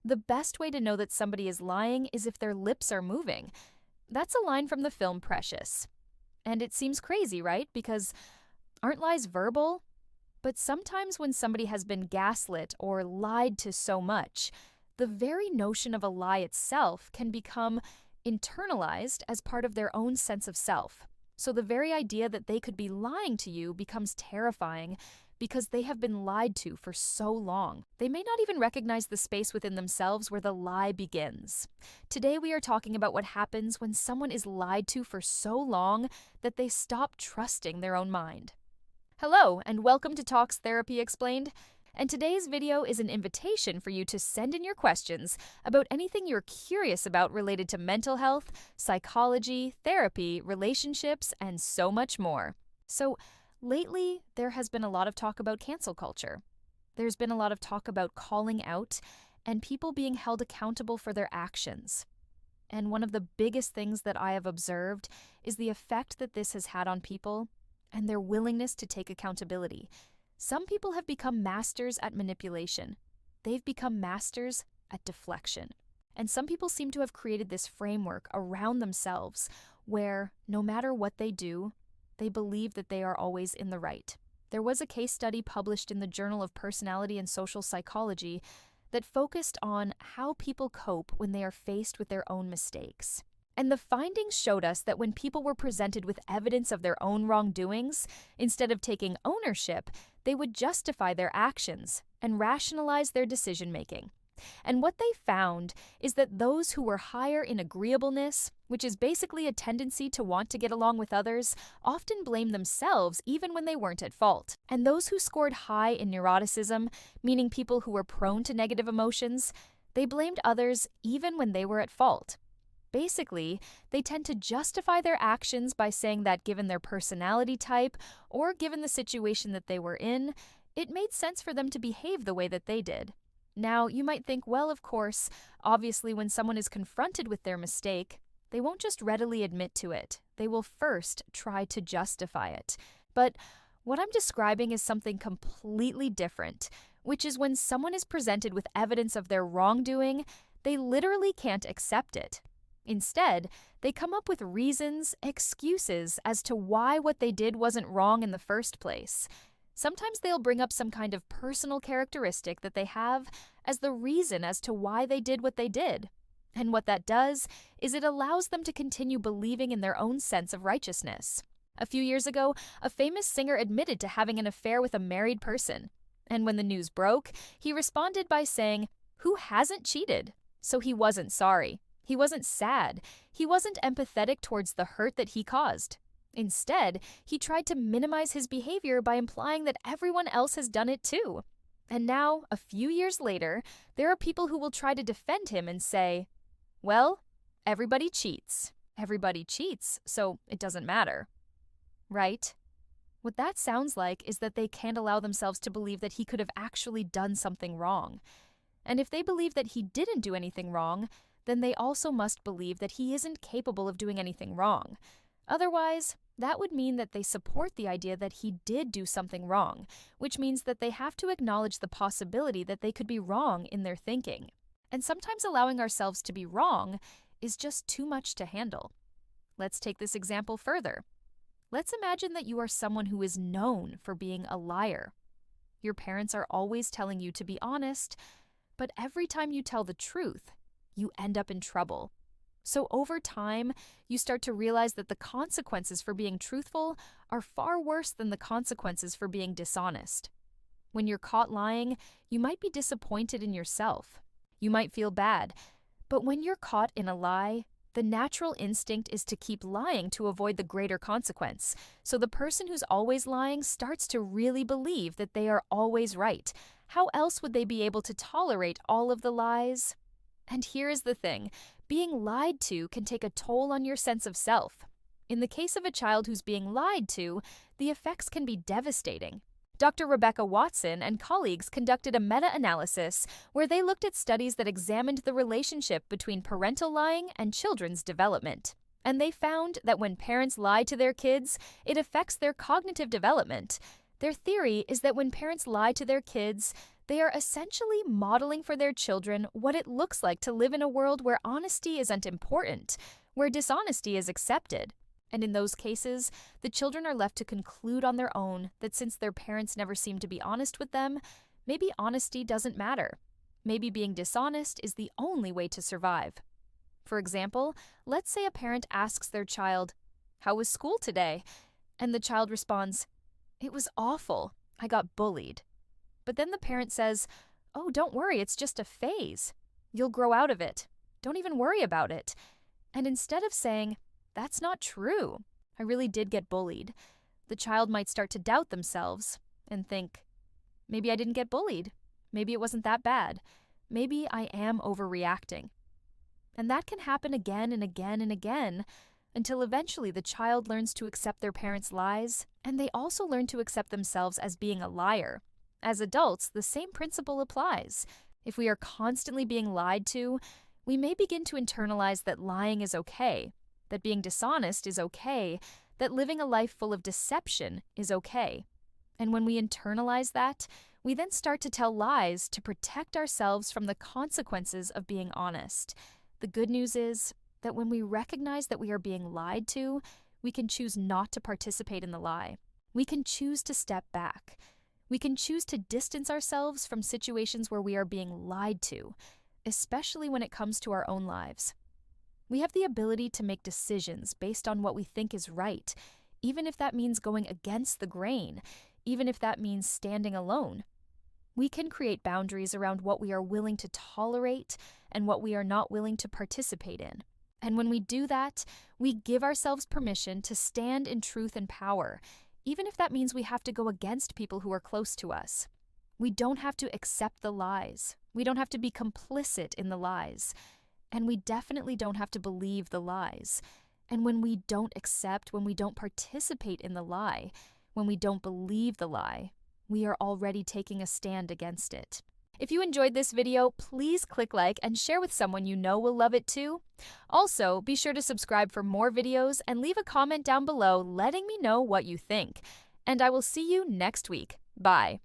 The best way to know that somebody is lying is if their lips are moving. That's a line from the film Precious. And it seems crazy, right? Because aren't lies verbal? But sometimes when somebody has been gaslit or lied to so much, the very notion of a lie itself can become internalized as part of their own sense of self. So the very idea that they could be lying to you becomes terrifying because they have been lied to for so long. They may not even recognize the space within themselves where the lie begins. Today we are talking about what happens when someone is lied to for so long that they stop trusting their own mind. Hello, and welcome to Talks Therapy Explained. And today's video is an invitation for you to send in your questions about anything you're curious about related to mental health, psychology, therapy, relationships, and so much more. So, lately, there has been a lot of talk about cancel culture. There's been a lot of talk about calling out and people being held accountable for their actions. And one of the biggest things that I have observed is the effect that this has had on people and their willingness to take accountability. Some people have become masters at manipulation. They've become masters at deflection. And some people seem to have created this framework around themselves where, no matter what they do, they believe that they are always in the right. There was a case study published in the Journal of Personality and Social Psychology that focused on how people cope when they are faced with their own mistakes. And the findings showed us that when people were presented with evidence of their own wrongdoings, instead of taking ownership, they would justify their actions and rationalize their decision-making. And what they found is that those who were higher in agreeableness, which is basically a tendency to want to get along with others, often blamed themselves even when they weren't at fault. And those who scored high in neuroticism, meaning people who were prone to negative emotions, they blamed others even when they were at fault. Basically, they tend to justify their actions by saying that given their personality type or given the situation that they were in, it made sense for them to behave the way that they did. Now, you might think, well, of course, obviously when someone is confronted with their mistake, they won't just readily admit to it. They will first try to justify it. But what I'm describing is something completely different, which is when someone is presented with evidence of their wrongdoing, they literally can't accept it. Instead, they come up with reasons, excuses as to why what they did wasn't wrong in the first place. Sometimes they'll bring up some kind of personal characteristic that they have as the reason as to why they did what they did. And what that does is it allows them to continue believing in their own sense of righteousness. A few years ago, a famous singer admitted to having an affair with a married person. And when the news broke, he responded by saying, "Who hasn't cheated?" So he wasn't sorry. He wasn't sad. He wasn't empathetic towards the hurt that he caused. Instead, he tried to minimize his behavior by implying that everyone else has done it too. And now, a few years later, there are people who will try to defend him and say, well, everybody cheats. Everybody cheats, so it doesn't matter. Right? What that sounds like is that they can't allow themselves to believe that he could have actually done something wrong. And if they believe that he didn't do anything wrong, then they also must believe that he isn't capable of doing anything wrong. Otherwise, that would mean that they support the idea that he did do something wrong, which means that they have to acknowledge the possibility that they could be wrong in their thinking. And sometimes allowing ourselves to be wrong is just too much to handle. Let's take this example further. Let's imagine that you are someone who is known for being a liar. Your parents are always telling you to be honest, but every time you tell the truth, you end up in trouble. So over time, you start to realize that the consequences for being truthful are far worse than the consequences for being dishonest. When you're caught lying, you might be disappointed in yourself. You might feel bad. But when you're caught in a lie, the natural instinct is to keep lying to avoid the greater consequence. So the person who's always lying starts to really believe that they are always right. How else would they be able to tolerate all of the lies? And here is the thing, being lied to can take a toll on your sense of self. In the case of a child who's being lied to, the effects can be devastating. Dr. Rebecca Watson and colleagues conducted a meta-analysis where they looked at studies that examined the relationship between parental lying and children's development. And they found that when parents lie to their kids, it affects their cognitive development. Their theory is that when parents lie to their kids, They are essentially modeling for their children what it looks like to live in a world where honesty isn't important, where dishonesty is accepted. And in those cases, the children are left to conclude on their own that since their parents never seem to be honest with them, maybe honesty doesn't matter. Maybe being dishonest is the only way to survive. For example, let's say a parent asks their child, "How was school today?" And the child responds, "It was awful. I got bullied." But then the parent says, "Oh, don't worry, it's just a phase. You'll grow out of it. Don't even worry about it." And instead of saying, "That's not true. I really did get bullied," the child might start to doubt themselves and think, "Maybe I didn't get bullied. Maybe it wasn't that bad. Maybe I am overreacting." And that can happen again and again and again until eventually the child learns to accept their parents' lies, and they also learn to accept themselves as being a liar. As adults, the same principle applies. If we are constantly being lied to, we may begin to internalize that lying is okay, that being dishonest is okay, that living a life full of deception is okay. And when we internalize that, we then start to tell lies to protect ourselves from the consequences of being honest. The good news is that when we recognize that we are being lied to, we can choose not to participate in the lie. We can choose to step back. We can choose to distance ourselves from situations where we are being lied to, especially when it comes to our own lives. We have the ability to make decisions based on what we think is right, even if that means going against the grain, even if that means standing alone. We can create boundaries around what we are willing to tolerate and what we are not willing to participate in. And when we do that, we give ourselves permission to stand in truth and power, even if that means we have to go against people who are close to us. We don't have to accept the lies. We don't have to be complicit in the lies. And we definitely don't have to believe the lies. And when we don't accept, when we don't participate in the lie, when we don't believe the lie, we are already taking a stand against it. If you enjoyed this video, please click like and share with someone you know will love it too. Also, be sure to subscribe for more videos and leave a comment down below letting me know what you think. And I will see you next week. Bye.